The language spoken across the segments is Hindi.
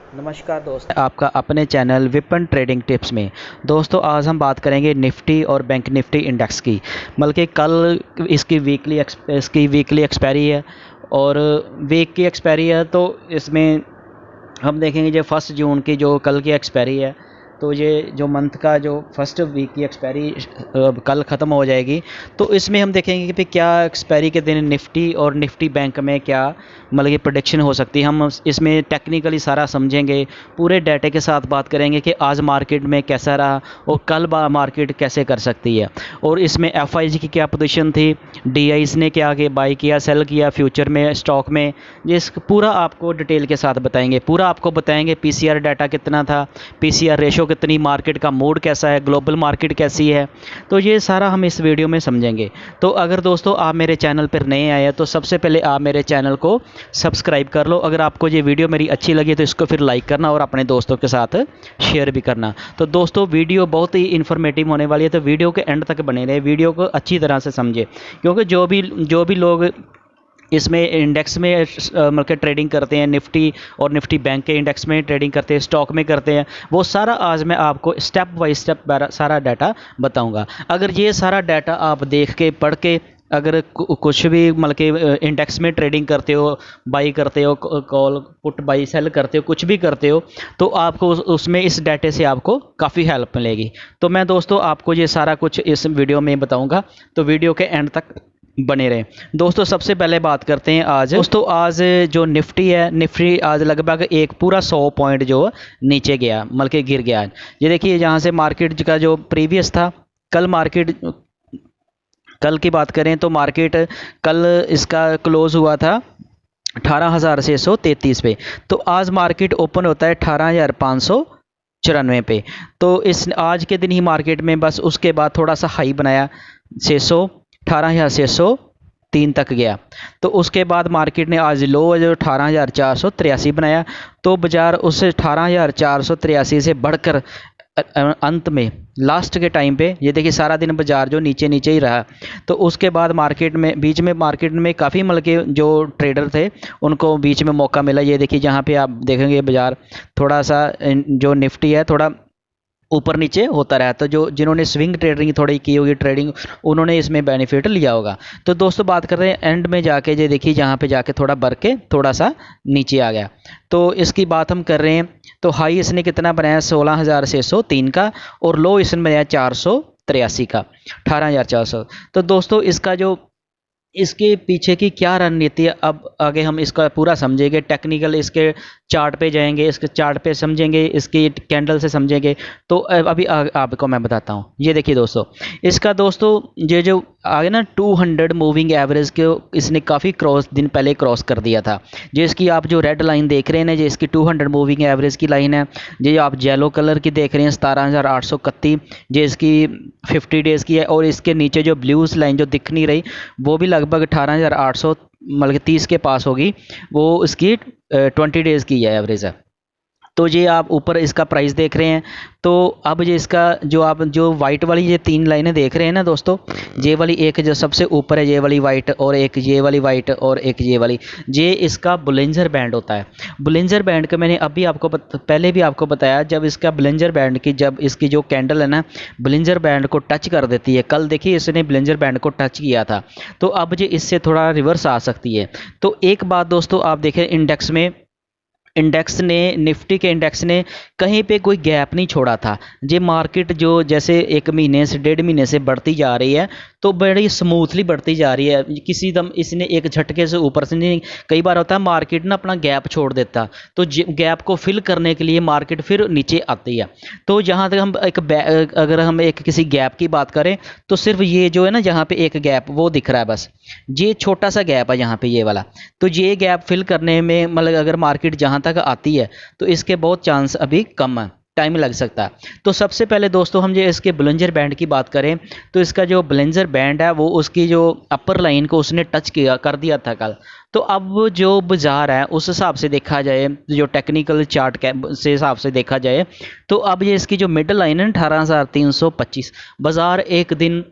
नमस्कार दोस्त, आपका अपने चैनल विपन ट्रेडिंग टिप्स में। दोस्तों, आज हम बात करेंगे निफ्टी और बैंक निफ्टी इंडेक्स की। बल्कि कल इसकी वीकली एक्सपायरी है और वीक की एक्सपायरी है, तो इसमें हम देखेंगे जो 1 जून की जो कल की एक्सपायरी है, तो ये जो मंथ का जो फर्स्ट वीक की एक्सपायरी कल ख़त्म हो जाएगी। तो इसमें हम देखेंगे कि क्या एक्सपायरी के दिन निफ्टी और निफ्टी बैंक में क्या मतलब कि प्रोडिक्शन हो सकती है। हम इसमें टेक्निकली सारा समझेंगे, पूरे डाटे के साथ बात करेंगे कि आज मार्केट में कैसा रहा और कल मार्केट कैसे कर सकती है, और इसमें एफआईजी की क्या पोजीशन थी, डीआईज ने क्या बाई किया, सेल किया फ्यूचर में, स्टॉक में। ये पूरा आपको डिटेल के साथ बताएंगे। पूरा आपको बताएंगे पीसीआर डाटा कितना था, पीसीआर रेशो कितनी, मार्केट का मूड कैसा है, ग्लोबल मार्केट कैसी है। तो ये सारा हम इस वीडियो में समझेंगे। तो अगर दोस्तों आप मेरे चैनल पर नए आए हैं तो सबसे पहले आप मेरे चैनल को सब्सक्राइब कर लो। अगर आपको ये वीडियो मेरी अच्छी लगी तो इसको फिर लाइक करना और अपने दोस्तों के साथ शेयर भी करना। तो दोस्तों, वीडियो बहुत ही इन्फॉर्मेटिव होने वाली है, तो वीडियो के एंड तक बने रहे, वीडियो को अच्छी तरह से समझे। क्योंकि जो भी लोग इसमें इंडेक्स में मतलब ट्रेडिंग करते हैं, निफ्टी और निफ्टी बैंक के इंडेक्स में ट्रेडिंग करते हैं, स्टॉक में करते हैं, वो सारा आज मैं आपको स्टेप बाय स्टेप सारा डाटा बताऊंगा। अगर ये सारा डाटा आप देख के पढ़ के अगर कुछ भी मतलब कि इंडेक्स में ट्रेडिंग करते हो, बाई करते हो, कॉल पुट बाई सेल करते हो, कुछ भी करते हो, तो आपको उसमें इस डाटे से आपको काफ़ी हेल्प मिलेगी। तो मैं दोस्तों आपको ये सारा कुछ इस वीडियो में बताऊंगा, तो वीडियो के एंड तक बने रहे। दोस्तों, सबसे पहले बात करते हैं आज। दोस्तों, आज जो निफ्टी है, निफ्टी आज लगभग एक पूरा 100 पॉइंट जो नीचे गया, मतलब कि गिर गया। ये देखिए, जहाँ से मार्केट का जो प्रीवियस था, कल की बात करें तो मार्केट कल इसका क्लोज हुआ था 18,633 पे। तो आज मार्केट ओपन होता है 18,594 पे। तो इस आज के दिन ही मार्केट में बस उसके बाद थोड़ा सा हाई बनाया, 18,603 तक गया। तो उसके बाद मार्केट ने आज लो जो 18,483 बनाया। तो बाजार उस 18,483 से बढ़कर अंत में लास्ट के टाइम पे ये देखिए सारा दिन बाजार जो नीचे नीचे ही रहा। तो उसके बाद मार्केट में बीच में मार्केट में काफ़ी मतलब के जो ट्रेडर थे उनको बीच में मौका मिला। ये देखिए, जहाँ पे आप देखेंगे बाजार थोड़ा सा जो निफ्टी है थोड़ा ऊपर नीचे होता रहा। तो जो जिन्होंने स्विंग ट्रेडिंग थोड़ी की होगी ट्रेडिंग, उन्होंने इसमें बेनिफिट लिया होगा। तो दोस्तों, बात कर रहे हैं एंड में जाके, ये देखिए जहाँ पे जाके थोड़ा बढ़ के थोड़ा सा नीचे आ गया। तो इसकी बात हम कर रहे हैं, तो हाई इसने कितना बनाया, 16,603 का, और लो इसने बनाया 483 का, 18,400। तो दोस्तों, इसका जो इसके पीछे की क्या रणनीति है, अब आगे हम इसका पूरा समझेंगे। टेक्निकल इसके चार्ट पे जाएंगे, इसके चार्ट पे समझेंगे, इसकी कैंडल से समझेंगे। तो अभी आपको मैं बताता हूँ। ये देखिए दोस्तों, इसका दोस्तों ये जो आगे ना 200 मूविंग एवरेज के इसने काफ़ी दिन पहले क्रॉस कर दिया था। जो इसकी आप जो रेड लाइन देख रहे हैं ना, जो इसकी 200 मूविंग एवरेज की लाइन है, जो आप येलो कलर की देख रहे हैं 17,831, जो इसकी 50 डेज़ की है। और इसके नीचे जो ब्लूज लाइन जो दिख नहीं रही, वो भी लगभग 18,800 मतलब 30 के पास होगी, वो इसकी 20 डेज़ की है एवरेज है। तो ये आप ऊपर इसका प्राइस देख रहे हैं। तो अब ये इसका जो आप जो वाइट वाली ये 3 लाइनें देख रहे हैं ना दोस्तों, ये वाली एक जो सबसे ऊपर है ये वाली वाइट, और एक ये वाली वाइट, और एक ये वाली, ये इसका बुलिंजर बैंड होता है। बुलिंजर बैंड का मैंने अभी आपको पहले भी आपको बताया, जब इसका बुलिंजर बैंड की जब इसकी जो कैंडल है ना बुलिंजर बैंड को टच कर देती है, कल देखिए इसने बुलिंजर बैंड को टच किया था, तो अब ये इससे थोड़ा रिवर्स आ सकती है। तो एक बात दोस्तों, आप देखें इंडेक्स ने निफ्टी के इंडेक्स ने कहीं पे कोई गैप नहीं छोड़ा था। ये मार्केट जो जैसे 1 महीने से 1.5 महीने से बढ़ती जा रही है, तो बड़ी स्मूथली बढ़ती जा रही है। किसी दम इसने एक झटके से ऊपर से नहीं, कई बार होता है मार्केट ना अपना गैप छोड़ देता, तो गैप को फिल करने के लिए मार्केट फिर नीचे आती है। तो जहाँ तक हम अगर हम एक किसी गैप की बात करें, तो सिर्फ ये जो है ना जहाँ पे एक गैप वो दिख रहा है, बस ये छोटा सा गैप है यहाँ पे ये वाला। तो ये गैप फिल करने में मतलब अगर मार्केट जहाँ तक आती है तो इसके बहुत चांस अभी कम है, टाइम लग सकता है। तो सबसे पहले दोस्तों हम जो इसके बुलिंजर बैंड की बात करें, तो इसका जो बुलिंजर बैंड है वो उसकी जो अपर लाइन को उसने टच किया कर दिया था कल। तो अब जो बाजार है उस हिसाब से देखा जाए, जो टेक्निकल चार्ट से हिसाब से देखा जाए, तो अब ये इसकी जो मिड लाइन है 18,325, बाजार एक दिन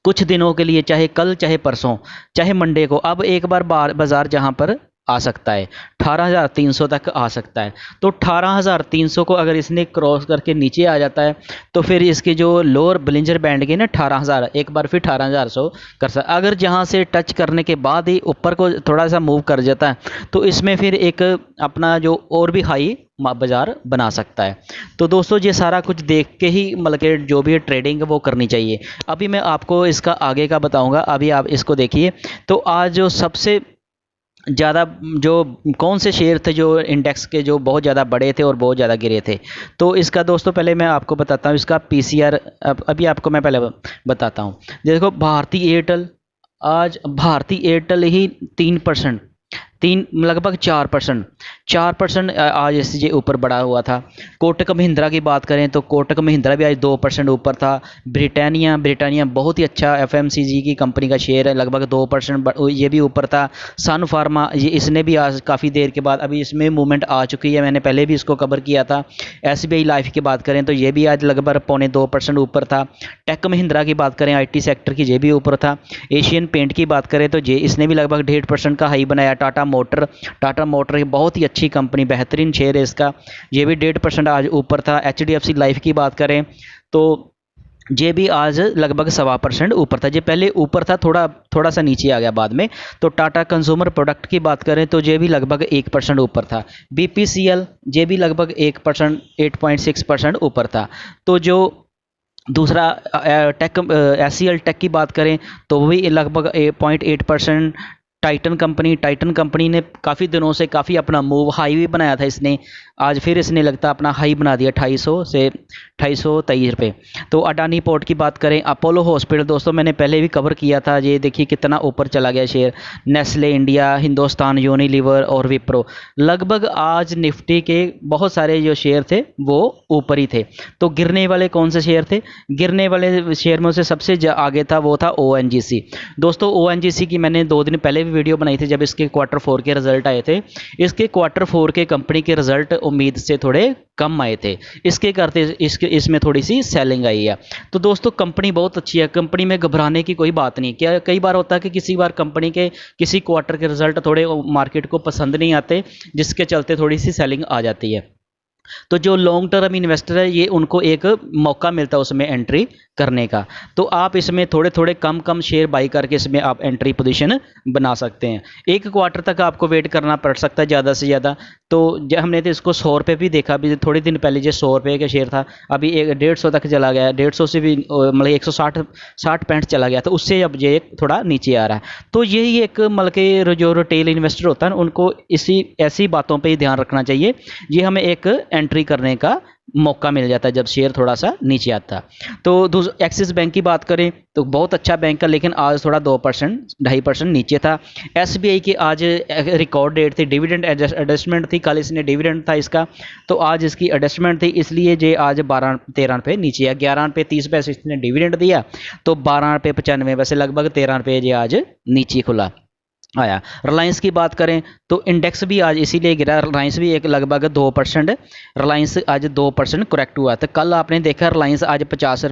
कुछ दिनों के लिए, चाहे कल चाहे परसों चाहे मंडे को, अब एक बार बाजार जहां पर आ सकता है, 18,300 तक आ सकता है। तो 18,300 को अगर इसने क्रॉस करके नीचे आ जाता है तो फिर इसके जो लोअर बिलिंजर बैंड के ना 18,000, एक बार फिर 18,100 कर सकता। अगर जहाँ से टच करने के बाद ही ऊपर को थोड़ा सा मूव कर जाता है तो इसमें फिर एक अपना जो और भी हाई बाजार बना सकता है। तो दोस्तों ये सारा कुछ देख के ही मतलब कि जो भी ट्रेडिंग वो करनी चाहिए। अभी मैं आपको इसका आगे का बताऊंगा, अभी आप इसको देखिए। तो आज जो सबसे ज़्यादा जो कौन से शेयर थे जो इंडेक्स के जो बहुत ज़्यादा बड़े थे और बहुत ज़्यादा गिरे थे, तो इसका दोस्तों पहले मैं आपको बताता हूँ इसका पीसीआर। अभी आपको मैं पहले बताता हूँ। देखो भारती एयरटेल, आज भारती एयरटेल ही 3%, तीन लगभग 4% आज इससे ऊपर बढ़ा हुआ था। कोटक महिंद्रा की बात करें तो कोटक महिंद्रा भी आज 2% ऊपर था। ब्रिटानिया बहुत ही अच्छा एफएमसीजी की कंपनी का शेयर है, लगभग 2% ये भी ऊपर था। सन फार्मा ये इसने भी आज काफ़ी देर के बाद अभी इसमें मूवमेंट आ चुकी है, मैंने पहले भी इसको कवर किया था। एसबीआई लाइफ की बात करें तो ये भी आज लगभग 2.25% ऊपर था। टेक महिंद्रा की बात करें आईटी सेक्टर की, ये भी ऊपर था। एशियन पेंट की बात करें तो ये इसने भी लगभग 1.5% का हाई बनाया। टाटा मोटर की बहुत ही अच्छी कंपनी, बेहतरीन शेयर है इसका, ये भी 1.5% आज ऊपर था। एचडीएफसी लाइफ की बात करें तो ये भी आज लगभग 1.25% ऊपर था। ये पहले ऊपर था, थोड़ा सा नीचे आ गया बाद में। तो टाटा कंज्यूमर प्रोडक्ट की बात करें तो ये भी लगभग 1% ऊपर था। बीपीसीएल ये भी लगभग 1%, 8.6% ऊपर था। तो जो दूसरा टेक एससीएल टेक की बात करें तो वो भी लगभग 0.8%। टाइटन कंपनी ने काफ़ी दिनों से काफ़ी अपना मूव हाई भी बनाया था इसने, आज फिर इसने लगता अपना हाई बना दिया 250 से 223 रुपये। तो अडानी पोर्ट की बात करें, अपोलो हॉस्पिटल दोस्तों मैंने पहले भी कवर किया था, ये देखिए कितना ऊपर चला गया share. Nestle India, Hindustan Unilever और विप्रो, लगभग आज निफ्टी के बहुत सारे जो शेयर थे वो ऊपर ही थे। तो गिरने वाले कौन से शेयर थे? गिरने वाले शेयर में से सबसे आगे था वो था ओएनजीसी। दोस्तों ओएनजीसी की मैंने 2 दिन पहले भी वीडियो बनाई थी जब इसके Q4 के रिजल्ट आए थे। इसके Q4 के कंपनी के रिजल्ट उम्मीद से थोड़े कम आए थे, इसके करते इसमें थोड़ी सी सेलिंग आई है। तो दोस्तों कंपनी बहुत अच्छी है, कंपनी में घबराने की कोई बात नहीं। क्या कई बार होता है कि किसी बार कंपनी के किसी क्वार्टर के रिजल्ट थोड़े मार्केट को पसंद नहीं आते, जिसके चलते थोड़ी सी सेलिंग आ जाती है। तो जो लॉन्ग टर्म इन्वेस्टर है ये उनको एक मौका मिलता है उसमें एंट्री करने का। तो आप इसमें थोड़े थोड़े कम शेयर बाई करके इसमें आप एंट्री पोजीशन बना सकते हैं। 1 क्वार्टर तक आपको वेट करना पड़ सकता है ज़्यादा से ज़्यादा। तो जब हमने तो इसको 100 रुपये भी देखा, अभी थोड़े दिन पहले जो 100 रुपये का शेयर था अभी 150 तक चला गया, 150 से भी मतलब 160 चला गया, तो उससे अब ये थोड़ा नीचे आ रहा है। तो यही एक मतलब कि जो रिटेल इन्वेस्टर होता है उनको ऐसी बातों पर ही ध्यान रखना चाहिए। ये हमें एक एंट्री करने का मौका मिल जाता है जब शेयर थोड़ा सा नीचे आता है। तो एक्सिस बैंक की बात करें तो बहुत अच्छा बैंक है, लेकिन आज थोड़ा 2%, 2.5% नीचे था। एसबीआई की आज रिकॉर्ड डेट थी, डिविडेंड एडजस्टमेंट थी, कल इसने डिविडेंड था इसका, तो आज इसकी एडजस्टमेंट थी, इसलिए ये आज 12-13 रुपये नीचे है। 11.30 इसने डिविडेंड दिया तो 12.95 वैसे लगभग 13 रुपये ये आज नीचे खुला आया। रिलायंस की बात करें तो इंडेक्स भी आज इसीलिए गिरा, रिलायंस भी एक लगभग 2%, रिलायंस आज 2% करेक्ट हुआ। तो कल आपने देखा रिलायंस आज 50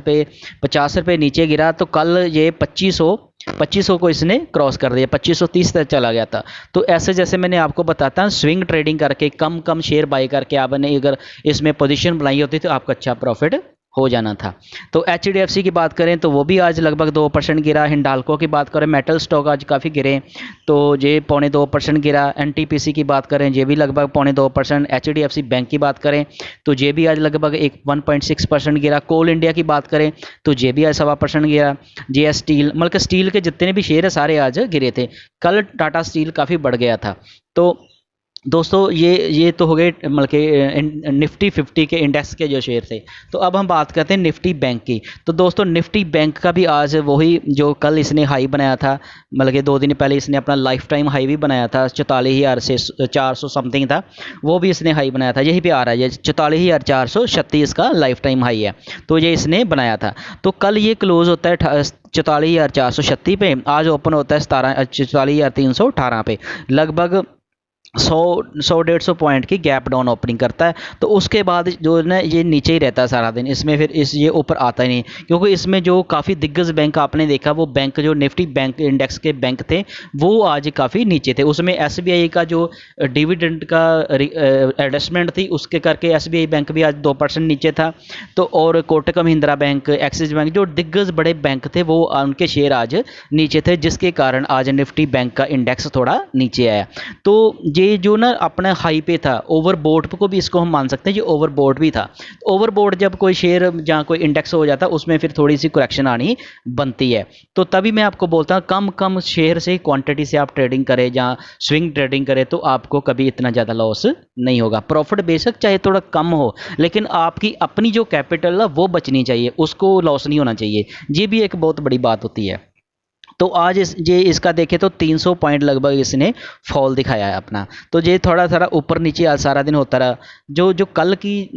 रुपये नीचे गिरा, तो कल ये 2500 को इसने क्रॉस कर दिया, 2530 तक चला गया था। तो ऐसे जैसे मैंने आपको बताता स्विंग ट्रेडिंग करके कम शेयर बाई करके आपने अगर इसमें पोजीशन बनाई होती तो आपका अच्छा प्रॉफिट हो जाना था। तो एचडीएफसी की बात करें तो वो भी आज लगभग 2% गिरा। हिंडाल्को की बात करें, मेटल स्टॉक आज काफ़ी गिरे तो ये 0.25% गिरा। एनटीपीसी की बात करें ये भी लगभग 0.2%। एचडीएफसी बैंक की बात करें तो ये भी आज लगभग 1.6% गिरा। कोल इंडिया की बात करें तो ये भी आज 1.25% गिरा। जेएस स्टील, मतलब स्टील के जितने भी शेयर है सारे आज गिरे थे। कल टाटा स्टील काफ़ी बढ़ गया था। तो दोस्तों ये तो हो गए मतलब कि निफ्टी 50 के इंडेक्स के जो शेयर थे। तो अब हम बात करते हैं निफ्टी बैंक की। तो दोस्तों निफ्टी बैंक का भी आज वही जो कल इसने हाई बनाया था, मतलब कि 2 दिन पहले इसने अपना लाइफ टाइम हाई भी बनाया था, 44,000 से 400 समथिंग था, वो भी इसने हाई बनाया था। यही पे आ रहा है ये 44,436 का लाइफ टाइम हाई है, तो ये इसने बनाया था। तो कल ये क्लोज होता है 44,436 पे, आज ओपन होता है 44,318 पे, लगभग 100 150 पॉइंट की गैप डाउन ओपनिंग करता है। तो उसके बाद जो ना ये नीचे ही रहता है सारा दिन, इसमें फिर ये ऊपर आता ही नहीं, क्योंकि इसमें जो काफ़ी दिग्गज बैंक आपने देखा, वो बैंक जो निफ्टी बैंक इंडेक्स के बैंक थे वो आज काफ़ी नीचे थे। उसमें एसबीआई का जो डिविडेंड का एडजस्टमेंट थी उसके करके एसबीआई बैंक भी आज 2% नीचे था। तो और Kotak Mahindra bank, axis bank, जो दिग्गज बड़े बैंक थे वो उनके शेयर आज नीचे थे, जिसके कारण आज निफ्टी बैंक का इंडेक्स थोड़ा नीचे आया। तो ये जो ना अपना हाई पे था, ओवरबोट को भी इसको हम मान सकते हैं, ये ओवरबोट भी था। ओवरबोट जब कोई शेयर जहाँ कोई इंडेक्स हो जाता है उसमें फिर थोड़ी सी करेक्शन आनी बनती है। तो तभी मैं आपको बोलता हूँ कम कम शेयर से क्वांटिटी से आप ट्रेडिंग करें, जहाँ स्विंग ट्रेडिंग करें, तो आपको कभी इतना ज़्यादा लॉस नहीं होगा। प्रॉफिट बेशक चाहे थोड़ा कम हो, लेकिन आपकी अपनी जो कैपिटल है वो बचनी चाहिए, उसको लॉस नहीं होना चाहिए। ये भी एक बहुत बड़ी बात होती है। तो आज ये इसका देखें तो 300 पॉइंट लगभग इसने फॉल दिखाया है अपना। तो ये थोड़ा थोड़ा ऊपर नीचे आज सारा दिन होता रहा। जो कल की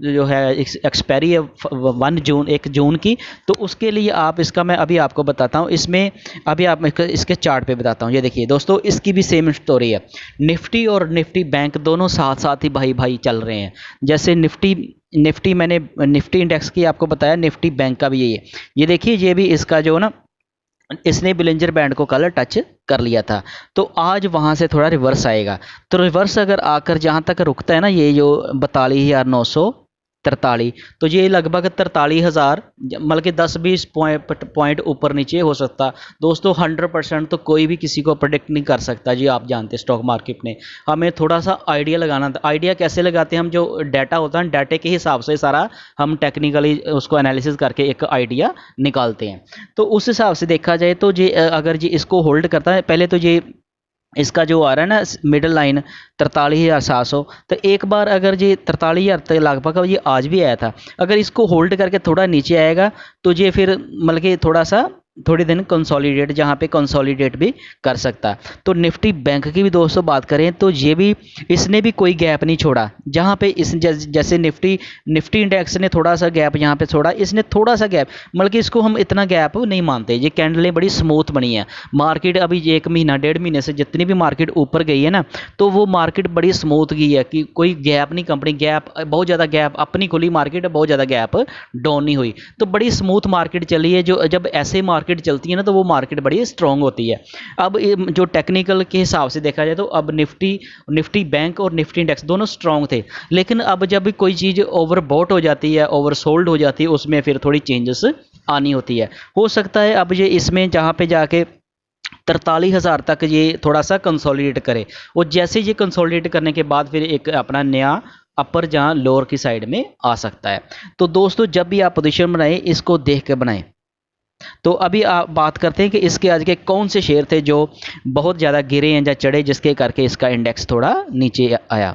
जो है एक्सपायरी है 1 जून की, तो उसके लिए आप इसका मैं अभी आपको बताता हूँ। इसमें अभी आप इसके चार्ट पे बताता हूँ। ये देखिए दोस्तों, इसकी भी सेम स्टोरी है। निफ्टी और निफ्टी बैंक दोनों साथ साथ ही भाई भाई चल रहे हैं। जैसे निफ्टी मैंने निफ्टी इंडेक्स की आपको बताया, निफ्टी बैंक का भी यही है। ये देखिए, ये भी इसका जो ना, इसने बिलिंजर बैंड को कल टच कर लिया था। तो आज वहाँ से थोड़ा रिवर्स आएगा। तो रिवर्स अगर आकर जहाँ तक रुकता है ना, ये जो 42,943, तो ये लगभग 43,000, मतलब कि 10-20 पॉइंट ऊपर नीचे हो सकता। दोस्तों 100% तो कोई भी किसी को प्रेडिक्ट नहीं कर सकता जी। आप जानते हैं स्टॉक मार्केट में हमें थोड़ा सा आइडिया लगाना। आइडिया कैसे लगाते हैं हम? जो डाटा होता है, डाटे के हिसाब से सारा हम टेक्निकली उसको एनालिसिस करके एक आइडिया निकालते हैं। तो उस हिसाब से देखा जाए तो ये अगर ये इसको होल्ड करता है, पहले तो ये इसका जो आ रहा है ना मिडल लाइन 43,700, तो एक बार अगर ये 43,000 तक लगभग ये आज भी आया था, अगर इसको होल्ड करके थोड़ा नीचे आएगा तो ये फिर मतलब कि थोड़ी दिन कंसोलिडेट, जहाँ पे कंसोलिडेट भी कर सकता है। तो निफ्टी बैंक की भी दोस्तों बात करें तो ये भी, इसने भी कोई गैप नहीं छोड़ा। जहाँ पे इस जैसे निफ्टी इंडेक्स ने थोड़ा सा गैप यहाँ पे छोड़ा, इसने थोड़ा सा गैप, मतलब कि इसको हम इतना गैप नहीं मानते। ये कैंडलें बड़ी स्मूथ बनी है। मार्केट अभी 1 महीना 1.5 महीने से जितनी भी मार्केट ऊपर गई है ना, तो वो मार्केट बड़ी स्मूथ गई है कि कोई गैप नहीं, कंपनी गैप बहुत ज़्यादा गैप अपनी खुली मार्केट, बहुत ज़्यादा गैप डाउन नहीं हुई। तो बड़ी स्मूथ मार्केट चली है। जो जब ऐसे मार्केट चलती है ना, तो वो मार्केट बड़ी स्ट्रांग होती है। अब जो टेक्निकल के हिसाब से देखा जाए तो अब निफ्टी बैंक और निफ्टी इंडेक्स दोनों स्ट्रांग थे, लेकिन अब जब कोई चीज़ ओवरबॉट हो जाती है, ओवरसोल्ड हो जाती है, उसमें फिर थोड़ी चेंजेस आनी होती है। हो सकता है अब ये इसमें जहाँ पे जाके 43,000 तक ये थोड़ा सा कंसोलिडेट करे, और जैसे ये कंसोलिडेट करने के बाद फिर एक अपना नया अपर जहाँ लोअर की साइड में आ सकता है। तो दोस्तों जब भी आप पोजीशन बनाएं, इसको देख के बनाएं। तो अभी आप बात करते हैं कि इसके आज के कौन से शेयर थे जो बहुत ज़्यादा गिरे हैं या चढ़े, जिसके करके इसका इंडेक्स थोड़ा नीचे आया।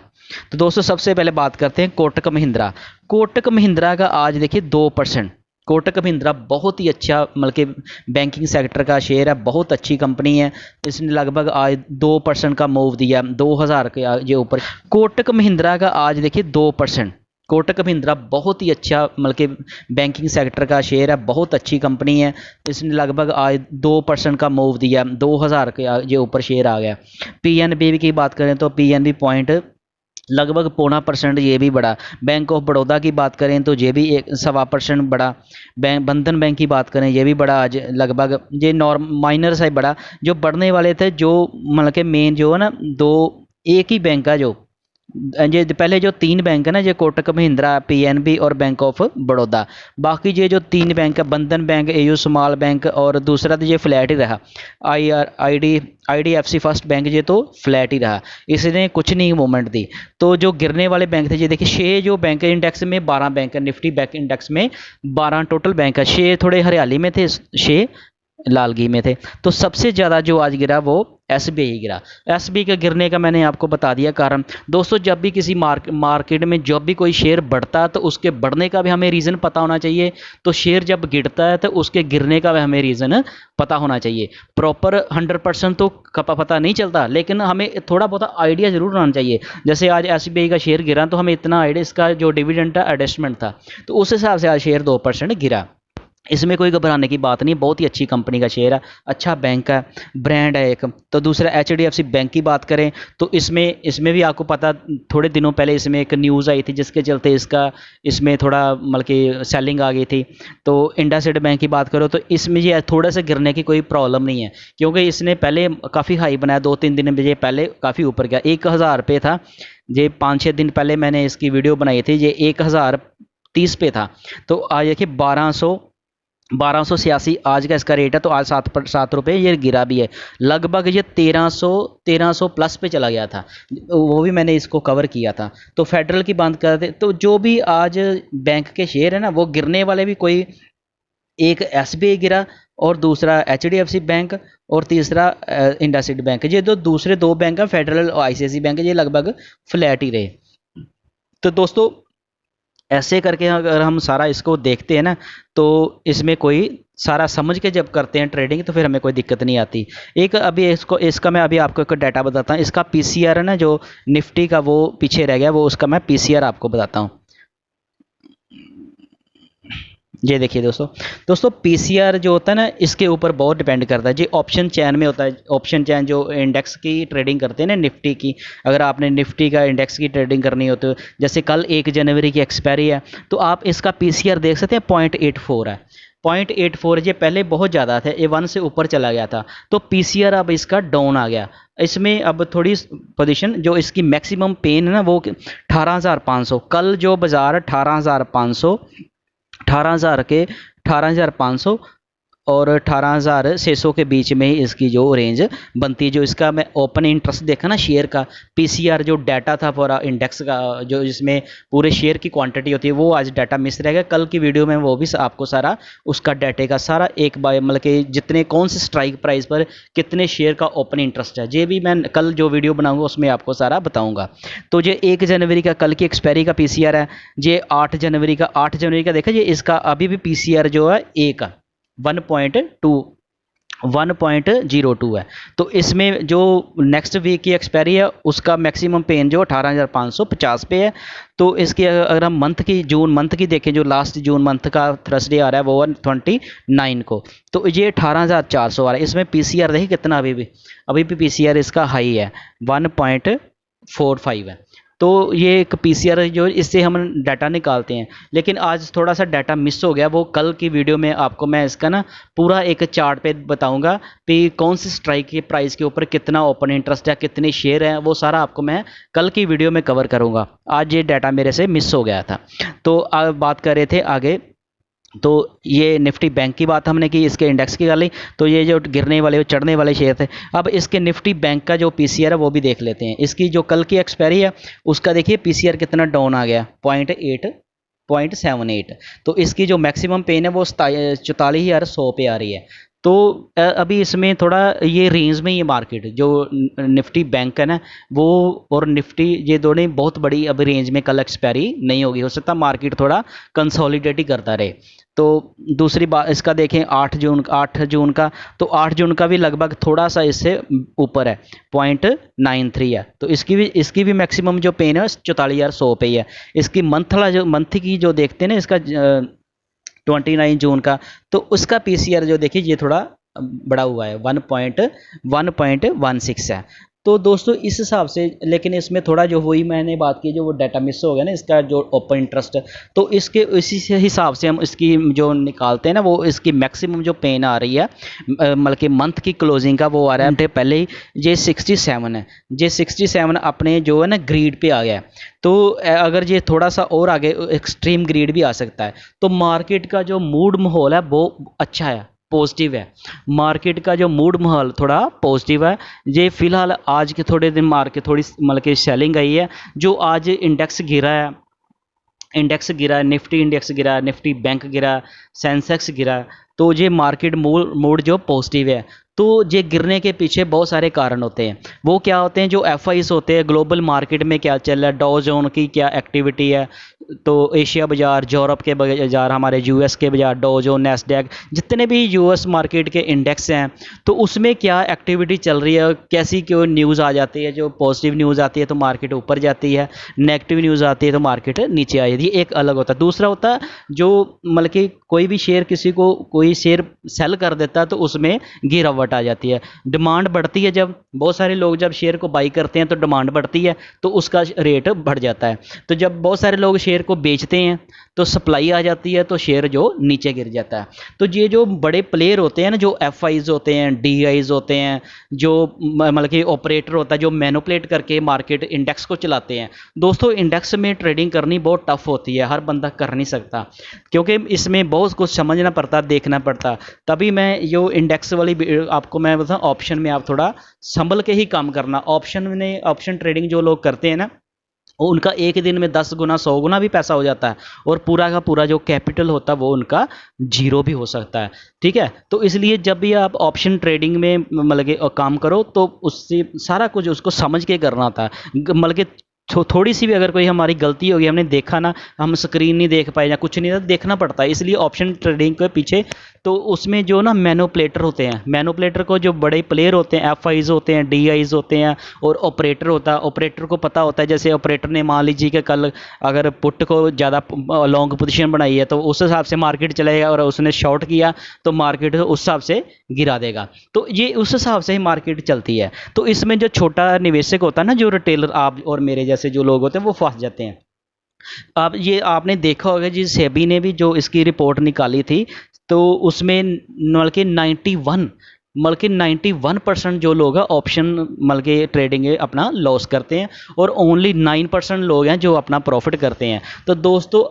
तो दोस्तों सबसे पहले बात करते हैं कोटक महिंद्रा। कोटक महिंद्रा का आज देखिए 2%। कोटक महिंद्रा बहुत ही अच्छा, मतलब कि बैंकिंग सेक्टर का शेयर है, बहुत अच्छी कंपनी है। इसने लगभग आज 2% का मूव दिया, 2,000 के ये ऊपर। कोटक महिंद्रा का आज देखिए 2%। कोटक महिंद्रा बहुत ही अच्छा, मतलब कि बैंकिंग सेक्टर का शेयर है, बहुत अच्छी कंपनी है। इसने लगभग आज 2% का मूव दिया, 2,000 के ये ऊपर शेयर आ गया। पीएनबी की बात करें तो पीएनबी पॉइंट लगभग 0.25% ये भी बढ़ा। बैंक ऑफ बड़ौदा की बात करें तो ये भी 1.25% बढ़ा। बंधन बैंक की बात करें ये भी बढ़ा आज, लगभग ये माइनर से बढ़ा। जो बढ़ने वाले थे, जो मतलब के मेन जो है ना, एक ही बैंक का जो ये पहले जो 3 बैंक है ना, ये कोटक महिंद्रा, पीएनबी और बैंक ऑफ बड़ौदा। बाकी ये जो 3 बैंक है, बंधन बैंक, एयू स्मॉल बैंक, और दूसरा तो ये फ्लैट ही रहा। आईडीएफसी फर्स्ट बैंक ये तो फ्लैट ही रहा, इसने कुछ नहीं मूवमेंट दी। तो जो गिरने वाले बैंक थे, ये देखिए 6 जो बैंक है इंडेक्स में, 12 बैंक है निफ्टी बैंक इंडेक्स में, 12 टोटल बैंक है। 6 थोड़े हरियाली में थे, 6 लालगी में थे। तो सबसे ज़्यादा जो आज गिरा वो एसबीआई गिरा। एसबीआई का गिरने का मैंने आपको बता दिया कारण। दोस्तों जब भी किसी मार्केट में जब भी कोई शेयर बढ़ता है तो उसके बढ़ने का भी हमें रीज़न पता होना चाहिए। तो शेयर जब गिरता है तो उसके गिरने का भी हमें रीज़न पता होना चाहिए। प्रॉपर 100% तो पता नहीं चलता, लेकिन हमें थोड़ा बहुत आइडिया ज़रूर होना चाहिए। जैसे आज एसबीआई का शेयर गिरा तो हमें इतना आइडिया, इसका जो डिविडेंड था एडजस्टमेंट था, तो उस हिसाब से आज शेयर 2% गिरा। इसमें कोई घबराने की बात नहीं, बहुत ही अच्छी कंपनी का शेयर है, अच्छा बैंक है, ब्रांड है एक। तो दूसरा HDFC बैंक की बात करें तो इसमें इसमें भी आपको पता, थोड़े दिनों पहले इसमें एक न्यूज़ आई थी जिसके चलते इसका इसमें थोड़ा मतलब कि सेलिंग आ गई थी। तो इंडसइंड बैंक की बात करो तो इसमें ये थोड़ा सा गिरने की कोई प्रॉब्लम नहीं है, क्योंकि इसने पहले काफ़ी हाई बनाया, 2-3 दिन में ये पहले काफ़ी ऊपर गया, 1000 रुपये था ये 5-6 दिन पहले मैंने इसकी वीडियो बनाई थी, ये 1030 पे था। तो आज देखिए 1286 आज का इसका रेट है। तो आज 7 रुपये ये गिरा भी है, लगभग ये 1300 प्लस पे चला गया था, वो भी मैंने इसको कवर किया था। तो फेडरल की बात करते तो जो भी आज बैंक के शेयर है ना, वो गिरने वाले भी कोई एक SBI गिरा और दूसरा HDFC बैंक और तीसरा इंडसइंड बैंक, ये दूसरे दो बैंक है फेडरल और ICICI बैंक, ये लगभग फ्लैट ही रहे। तो दोस्तों ऐसे करके अगर हम सारा इसको देखते हैं ना, तो इसमें कोई सारा समझ के जब करते हैं ट्रेडिंग तो फिर हमें कोई दिक्कत नहीं आती। एक अभी इसका मैं अभी आपको एक डाटा बताता हूँ, इसका PCR है ना जो निफ्टी का, वो पीछे रह गया, वो उसका मैं PCR आपको बताता हूँ। ये देखिए दोस्तों PCR जो होता है ना, इसके ऊपर बहुत डिपेंड करता है। जी ऑप्शन चैन में होता है, ऑप्शन चैन जो इंडेक्स की ट्रेडिंग करते हैं ना निफ्टी की, अगर आपने निफ्टी का इंडेक्स की ट्रेडिंग करनी हो तो जैसे कल 1 जनवरी की एक्सपायरी है, तो आप इसका PCR देख सकते हैं 0.84 है, 0.84। ये पहले बहुत ज़्यादा था, A1 से ऊपर चला गया था, तो PCR अब इसका डाउन आ गया। इसमें अब थोड़ी पोजीशन जो इसकी मैक्सिमम पेन है ना, वो 18,500, कल जो बाज़ार 18,500 18,500 और 18,600 के बीच में ही इसकी जो रेंज बनती है। जो इसका मैं ओपन इंटरेस्ट देखा ना शेयर का, PCR जो डाटा था पूरा इंडेक्स का, जो जिसमें पूरे शेयर की क्वांटिटी होती है, वो आज डाटा मिस रहेगा। कल की वीडियो में वो भी आपको सारा उसका डाटे का सारा एक बाय मतलब कि जितने कौन से स्ट्राइक प्राइस पर कितने शेयर का ओपन इंटरेस्ट है, ये भी मैं कल जो वीडियो बनाऊंगा उसमें आपको सारा बताऊंगा। तो ये 1 जनवरी का कल की एक्सपायरी का PCR है, ये 8 जनवरी का देखा, ये इसका अभी भी PCR जो है 1.02 है। तो इसमें जो नेक्स्ट वीक की एक्सपायरी है उसका मैक्सिमम पेन जो 18,550 पे है। तो इसकी अगर हम जून मंथ की देखें, जो लास्ट जून मंथ का थर्सडे आ रहा है वो 29 को, तो ये 18,400 आ रहा है। इसमें PCR देखिए कितना अभी भी PCR इसका हाई है, 1.45 है। तो ये एक PCR जो इससे हम डाटा निकालते हैं, लेकिन आज थोड़ा सा डाटा मिस हो गया, वो कल की वीडियो में आपको मैं इसका ना पूरा एक चार्ट पे बताऊंगा कि कौन सी स्ट्राइक के प्राइस के ऊपर कितना ओपन इंटरेस्ट है, कितने शेयर हैं, वो सारा आपको मैं कल की वीडियो में कवर करूंगा। आज ये डाटा मेरे से मिस हो गया था। तो बात कर रहे थे आगे, तो ये निफ्टी बैंक की बात हमने की, इसके इंडेक्स की कर ली। तो ये जो गिरने वाले चढ़ने वाले शेयर थे, अब इसके निफ्टी बैंक का जो PCR है वो भी देख लेते हैं। इसकी जो कल की एक्सपायरी है उसका देखिए PCR कितना डाउन आ गया, 0.78। तो इसकी जो मैक्सिमम पेन है वो 44,100 पे आ रही है। तो अभी इसमें थोड़ा ये रेंज में ही मार्केट जो निफ्टी बैंक है ना, वो और निफ्टी ये दोनों बहुत बड़ी अब रेंज में कल एक्सपायरी नहीं होगी, हो सकता मार्केट थोड़ा कंसोलिडेट ही करता रहे। तो दूसरी बात इसका देखें 8 जून का, तो 8 जून का भी लगभग थोड़ा सा इससे ऊपर है, 0.93 है। तो इसकी भी मैक्सिमम जो पेन है 44,100 पे ही है। इसकी मंथ की जो देखते हैं ना, इसका 29 जून का, तो उसका PCR जो देखिए ये थोड़ा बड़ा हुआ है, 1.16 है। तो दोस्तों इस हिसाब से, लेकिन इसमें थोड़ा जो वही मैंने बात की, जो वो डाटा मिस हो गया ना इसका जो ओपन इंटरेस्ट, तो इसके इसी हिसाब से हम इसकी जो निकालते हैं ना, वो इसकी मैक्सिमम जो पेन आ रही है मतलब कि मंथ की क्लोजिंग का, वो आ रहा है पहले ही ये 67 है। ये 67 अपने जो है ना ग्रीड पे आ गया है। तो अगर ये थोड़ा सा और आगे एक्सट्रीम ग्रीड भी आ सकता है। तो मार्केट का जो मूड माहौल है वो अच्छा है, पॉजिटिव है। मार्केट का जो मूड माहौल थोड़ा पॉजिटिव है। ये फिलहाल आज के थोड़े दिन मार्केट थोड़ी मतलब कि सेलिंग आई है। जो आज इंडेक्स गिरा है, निफ्टी इंडेक्स गिरा, निफ्टी बैंक गिरा, सेंसेक्स गिरा, तो ये मार्केट मूड जो पॉजिटिव है। तो ये गिरने के पीछे बहुत सारे कारण होते हैं। वो क्या होते हैं, जो FIs होते हैं, ग्लोबल मार्केट में क्या चल रहा है, डॉ जोन की क्या एक्टिविटी है, तो एशिया बाज़ार, यूरोप के बाज़ार, हमारे यूएस के बाज़ार, डॉ जोन्स, नैस्डैक, जितने भी यूएस मार्केट के इंडेक्स हैं, तो उसमें क्या एक्टिविटी चल रही है, कैसी क्यों न्यूज़ आ जाती है। जो पॉजिटिव न्यूज़ आती है तो मार्केट ऊपर जाती है, नेगेटिव न्यूज़ आती है तो मार्केट नीचे आ जाती है। एक अलग होता है। दूसरा होता है जो मतलब कि कोई भी शेयर, किसी को कोई शेयर सेल कर देता है तो उसमें गिरावट आ जाती है। डिमांड बढ़ती है, जब बहुत सारे लोग जब शेयर को बाई करते हैं तो डिमांड बढ़ती है तो उसका रेट बढ़ जाता है। तो जब बहुत सारे लोग शेयर को बेचते हैं तो सप्लाई आ जाती है तो शेयर जो नीचे गिर जाता है। तो ये जो बड़े प्लेयर होते हैं ना, जो एफ आईज होते हैं, डी आईज होते हैं, जो मतलब कि ऑपरेटर होता है जो मैनिपुलेट करके मार्केट इंडेक्स को चलाते हैं। दोस्तों, इंडेक्स में ट्रेडिंग करनी बहुत टफ होती है, हर बंदा कर नहीं सकता, क्योंकि इसमें बहुत कुछ समझना पड़ता, देखना पड़ता। तभी मैं जो इंडेक्स वाली आपको मैं बताऊँ, ऑप्शन में आप थोड़ा संभल के ही काम करना। ऑप्शन ट्रेडिंग जो लोग करते हैं ना, उनका एक ही दिन में 10 गुना 100 गुना भी पैसा हो जाता है, और पूरा का पूरा जो कैपिटल होता है वो उनका जीरो भी हो सकता है। ठीक है, तो इसलिए जब भी आप ऑप्शन ट्रेडिंग में मतलब कि काम करो तो उससे सारा कुछ उसको समझ के करना होता है। मतलब कि थोड़ी सी भी अगर कोई हमारी गलती होगी, हमने देखा ना, हम स्क्रीन नहीं देख पाए या कुछ नहीं था, देखना पड़ता है। इसलिए ऑप्शन ट्रेडिंग के पीछे तो उसमें जो ना मैनिपुलेटर होते हैं, मैनिपुलेटर को जो बड़े प्लेयर होते हैं, एफ आईज होते हैं, डी आईज होते हैं, और ऑपरेटर होता है। ऑपरेटर को पता होता है, जैसे ऑपरेटर ने मान लीजिए कि कल अगर पुट को ज़्यादा लॉन्ग पोजीशन बनाई है तो उस हिसाब से मार्केट चलेगा, और उसने शॉर्ट किया तो मार्केट उस हिसाब से गिरा देगा। तो ये उस हिसाब से ही मार्केट चलती है। तो इसमें जो छोटा निवेशक होता है ना, जो रिटेलर, आप और मेरे जैसे जो लोग होते हैं, वो फंस जाते हैं। अब ये आपने देखा होगा जी, सेबी ने भी जो इसकी रिपोर्ट निकाली थी तो उसमें बल्कि 91% जो लोग हैं ऑप्शन मतलब के ट्रेडिंग अपना लॉस करते हैं, और ओनली 9% लोग हैं जो अपना प्रॉफिट करते हैं। तो दोस्तों,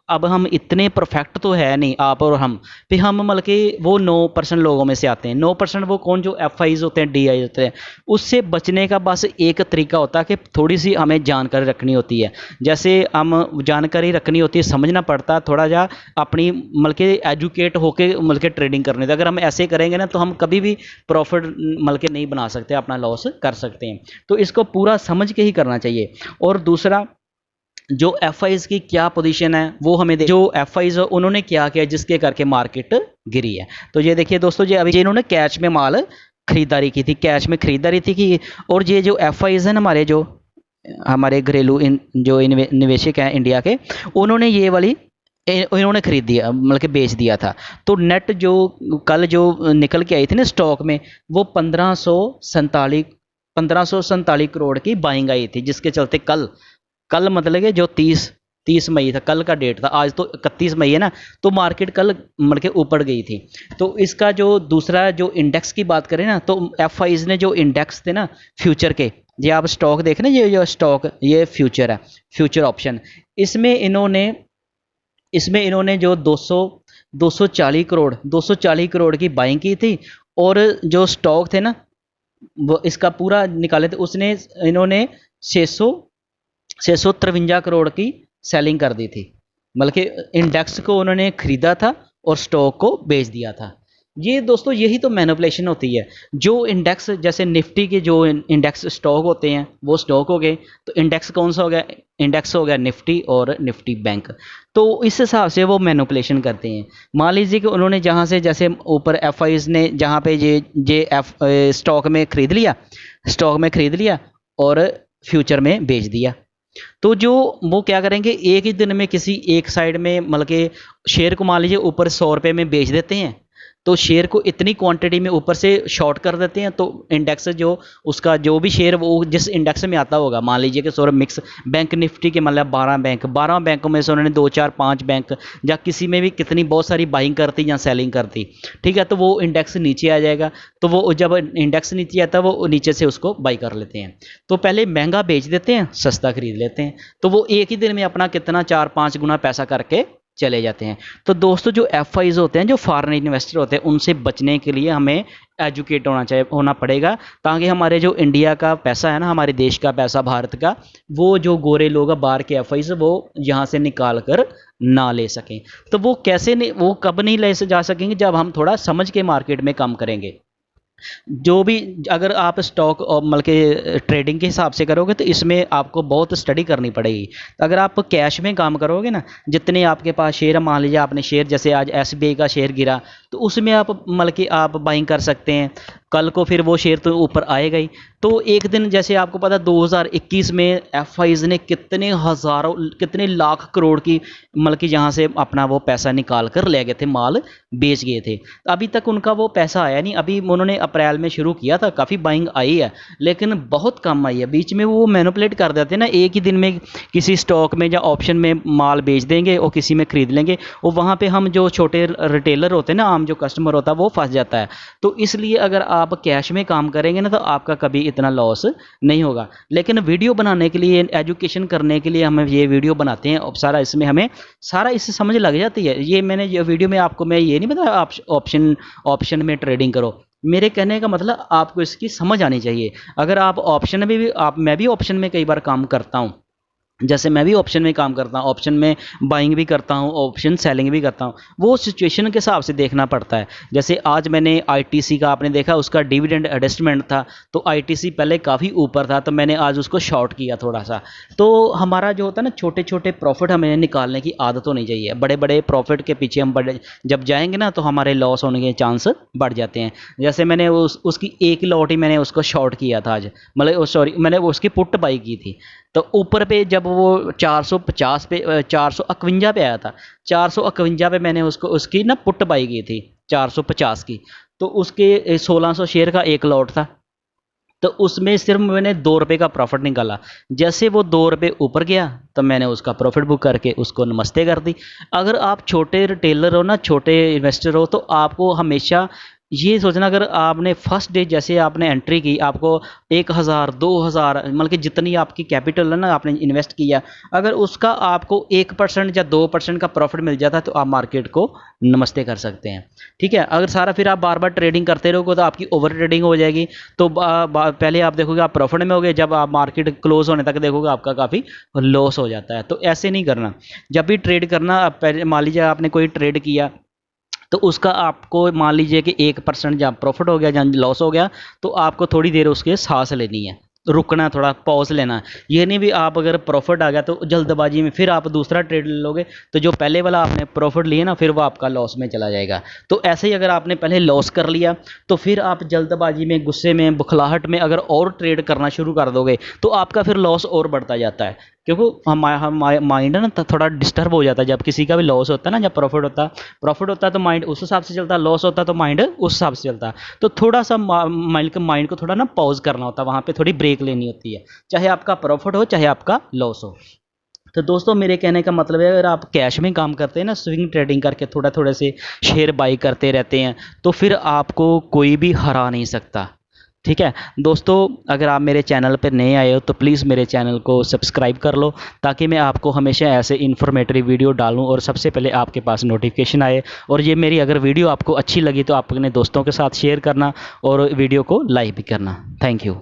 अब हम इतने परफेक्ट तो है नहीं, आप और हम, फिर हम मतलब कि वो 9% लोगों में से आते हैं। 9% वो कौन, जो एफ आईज होते हैं, डी आई होते हैं। उससे बचने का बस एक तरीका होता है कि थोड़ी सी हमें जानकारी रखनी होती है। जैसे हम जानकारी रखनी होती है, समझना पड़ता है थोड़ा जा, अपनी मतलब के एजुकेट होके मतलब के ट्रेडिंग करने से। अगर हम ऐसे करेंगे ना तो हम कभी भी प्रॉफिट मतलब के नहीं बना सकते, अपना लॉस कर सकते हैं। तो इसको पूरा समझ के ही करना चाहिए। और दूसरा, जो एफ आईज की क्या पोजीशन है वो हमें जो एफ आईज है उन्होंने क्या किया जिसके करके मार्केट गिरी है। तो ये देखिए दोस्तों, ये अभी इन्होंने कैश में माल खरीदारी की थी, कैश में खरीदारी थी की। और ये जो एफ आईज है हमारे, जो हमारे घरेलू जो निवेशक हैं इंडिया के, उन्होंने ये वाली इन्होंने खरीद दिया, मतलब कि बेच दिया था। तो नेट जो कल जो निकल के आई थी ना स्टॉक में, वो 1547 करोड़ की बाइंग आई थी, जिसके चलते कल मतलब कि जो 30 मई था, कल का डेट था, आज तो 31 मई है ना, तो मार्केट कल मतलब के ऊपर गई थी। तो इसका जो दूसरा जो इंडेक्स की बात करें ना, तो एफ आईज ने जो इंडेक्स थे ना फ्यूचर के, ये आप स्टॉक देख रहे हैं, ये जो स्टॉक, ये फ्यूचर है, फ्यूचर ऑप्शन, इसमें इन्होंने जो 240 करोड़ की बाइंग की थी। और जो स्टॉक थे ना वो इसका पूरा निकाले थे, उसने इन्होंने 653 करोड़ की सेलिंग कर दी थी। मतलब कि इंडेक्स को उन्होंने खरीदा था और स्टॉक को बेच दिया था। ये दोस्तों, यही तो मैनिपुलेशन होती है। जो इंडेक्स, जैसे निफ्टी के जो इंडेक्स स्टॉक होते हैं वो स्टॉक हो गए, तो इंडेक्स कौन सा हो गया, इंडेक्स हो गया निफ्टी और निफ्टी बैंक। तो इस हिसाब से वो मैनिपुलेशन करते हैं। मान लीजिए कि उन्होंने जहाँ से, जैसे ऊपर एफ आईज ने जहाँ पे ये एफ स्टॉक में खरीद लिया और फ्यूचर में बेच दिया, तो जो वो क्या करेंगे, एक ही दिन में किसी एक साइड में मतलब के शेयर को मान लीजिए ऊपर 100 रुपये में बेच देते हैं, तो शेयर को इतनी क्वांटिटी में ऊपर से शॉर्ट कर देते हैं। तो इंडेक्स जो उसका जो भी शेयर वो जिस इंडेक्स में आता होगा, मान लीजिए कि सौरभ मिक्स बैंक निफ्टी के मतलब 12 बैंकों में से उन्होंने 2 4 5 बैंक या किसी में भी कितनी बहुत सारी बाइंग करती या सेलिंग करती, ठीक है, तो वो इंडेक्स नीचे आ जाएगा। तो वो जब इंडेक्स नीचे आता है वो नीचे से उसको बाई कर लेते हैं। तो पहले महंगा बेच देते हैं, सस्ता खरीद लेते हैं, तो वो एक ही दिन में अपना कितना 4-5 गुना पैसा करके चले जाते हैं। तो दोस्तों, जो एफ आईज होते हैं, जो फॉरेन इन्वेस्टर होते हैं, उनसे बचने के लिए हमें एजुकेट होना पड़ेगा, ताकि हमारे जो इंडिया का पैसा है ना, हमारे देश का पैसा, भारत का, वो जो गोरे लोग हैं बाहर के एफ आईज, वो यहाँ से निकाल कर ना ले सकें। तो वो कैसे नहीं, वो कब नहीं ले जा सकेंगे, जब हम थोड़ा समझ के मार्केट में काम करेंगे। जो भी अगर आप स्टॉक और मतलब के ट्रेडिंग के हिसाब से करोगे तो इसमें आपको बहुत स्टडी करनी पड़ेगी। अगर आप कैश में काम करोगे ना, जितने आपके पास शेयर, मान लीजिए आपने शेयर, जैसे आज SBI का शेयर गिरा तो उसमें आप मतलब कि आप बाइंग कर सकते हैं, कल को फिर वो शेयर तो ऊपर आएगा ही। तो एक दिन जैसे आपको पता 2021 में FIs ने कितने हज़ारों कितने लाख करोड़ की मतलब कि यहाँ से अपना वो पैसा निकाल कर ले गए थे, माल बेच गए थे। अभी तक उनका वो पैसा आया नहीं। अभी उन्होंने अप्रैल में शुरू किया था, काफ़ी बाइंग आई है लेकिन बहुत कम आई है। बीच में वो मैनिपुलेट कर देते हैं ना, एक ही दिन में किसी स्टॉक में या ऑप्शन में माल बेच देंगे और किसी में ख़रीद लेंगे, और वहाँ पे हम जो छोटे रिटेलर होते हैं ना, आम जो कस्टमर होता है वो फंस जाता है। तो इसलिए अगर आप कैश में काम करेंगे ना तो आपका कभी इतना लॉस नहीं होगा। लेकिन वीडियो बनाने के लिए, एजुकेशन करने के लिए हम ये वीडियो बनाते हैं और सारा इसमें हमें सारा इससे समझ लग जाती है। ये मैंने ये वीडियो में आपको मैं ये नहीं बताया आप ऑप्शन में ट्रेडिंग करो। मेरे कहने का मतलब आपको इसकी समझ आनी चाहिए। अगर आप ऑप्शन में भी मैं भी ऑप्शन में कई बार काम करता हूँ, जैसे मैं भी ऑप्शन में काम करता हूँ, ऑप्शन में बाइंग भी करता हूँ, ऑप्शन सेलिंग भी करता हूँ। वो सिचुएशन के हिसाब से देखना पड़ता है। जैसे आज मैंने ITC का आपने देखा, उसका डिविडेंड एडजस्टमेंट था तो ITC पहले काफ़ी ऊपर था तो मैंने आज उसको शॉर्ट किया थोड़ा सा। तो हमारा जो होता है ना, छोटे छोटे प्रॉफिट हमें निकालने की आदत होनी चाहिए। बड़े बड़े प्रॉफिट के पीछे हम बड़े जब जाएंगे ना तो हमारे लॉस होने के चांस बढ़ जाते हैं। जैसे मैंने उसकी एक लॉट ही मैंने उसको शॉर्ट किया था आज, मतलब सॉरी मैंने उसकी पुट बाई की थी। तो ऊपर पे जब वो 450 पे 451 पे आया था, 451 पे मैंने उसकी ना पुट बाई की थी 450 की। तो उसके 1600 शेयर का एक लॉट था, तो उसमें सिर्फ मैंने 2 रुपये का प्रॉफिट निकाला। जैसे वो 2 रुपये ऊपर गया तो मैंने उसका प्रॉफिट बुक करके उसको नमस्ते कर दी। अगर आप छोटे रिटेलर हो ना, छोटे इन्वेस्टर हो, तो आपको हमेशा ये सोचना, अगर आपने फर्स्ट डे जैसे आपने एंट्री की, आपको 1000 2000 मतलब कि जितनी आपकी कैपिटल है ना, आपने इन्वेस्ट किया, अगर उसका आपको 1% या 2% का प्रॉफिट मिल जाता है तो आप मार्केट को नमस्ते कर सकते हैं। ठीक है, अगर सारा फिर आप बार बार ट्रेडिंग करते रहोगे तो आपकी ओवर ट्रेडिंग हो जाएगी। तो पहले आप देखोगे आप प्रॉफिट में होगे, जब आप मार्केट क्लोज होने तक देखोगे आपका काफ़ी लॉस हो जाता है। तो ऐसे नहीं करना। जब भी ट्रेड करना, मान लीजिए आपने कोई ट्रेड किया तो उसका आपको मान लीजिए कि 1% जब प्रॉफिट हो गया या लॉस हो गया तो आपको थोड़ी देर उसके सांस लेनी है, रुकना, थोड़ा पॉज लेना। ये नहीं भी आप अगर प्रॉफिट आ गया तो जल्दबाजी में फिर आप दूसरा ट्रेड ले लोगे तो जो पहले वाला आपने प्रॉफिट लिया ना फिर वो आपका लॉस में चला जाएगा। तो ऐसे ही अगर आपने पहले लॉस कर लिया तो फिर आप जल्दबाजी में, गुस्से में, बुखलाहट में अगर और ट्रेड करना शुरू कर दोगे तो आपका फिर लॉस और बढ़ता जाता है। क्योंकि हमारा माइंड है ना थोड़ा डिस्टर्ब हो जाता है जब किसी का भी लॉस होता है ना। जब प्रॉफिट होता है तो माइंड उस हिसाब से चलता है, लॉस होता है तो माइंड उस हिसाब से चलता है। तो थोड़ा सा माइंड को थोड़ा ना पॉज करना होता है, वहाँ पे थोड़ी ब्रेक लेनी होती है, चाहे आपका प्रॉफिट हो चाहे आपका लॉस हो। तो दोस्तों मेरे कहने का मतलब है, अगर आप कैश में काम करते हैं ना, स्विंग ट्रेडिंग करके थोड़ा थोड़े से शेयर बाई करते रहते हैं, तो फिर आपको कोई भी हरा नहीं सकता। ठीक है दोस्तों, अगर आप मेरे चैनल पर नए आए हो तो प्लीज़ मेरे चैनल को सब्सक्राइब कर लो, ताकि मैं आपको हमेशा ऐसे इन्फॉर्मेटिव वीडियो डालूं और सबसे पहले आपके पास नोटिफिकेशन आए। और ये मेरी अगर वीडियो आपको अच्छी लगी तो आप अपने दोस्तों के साथ शेयर करना और वीडियो को लाइक भी करना। Thank you.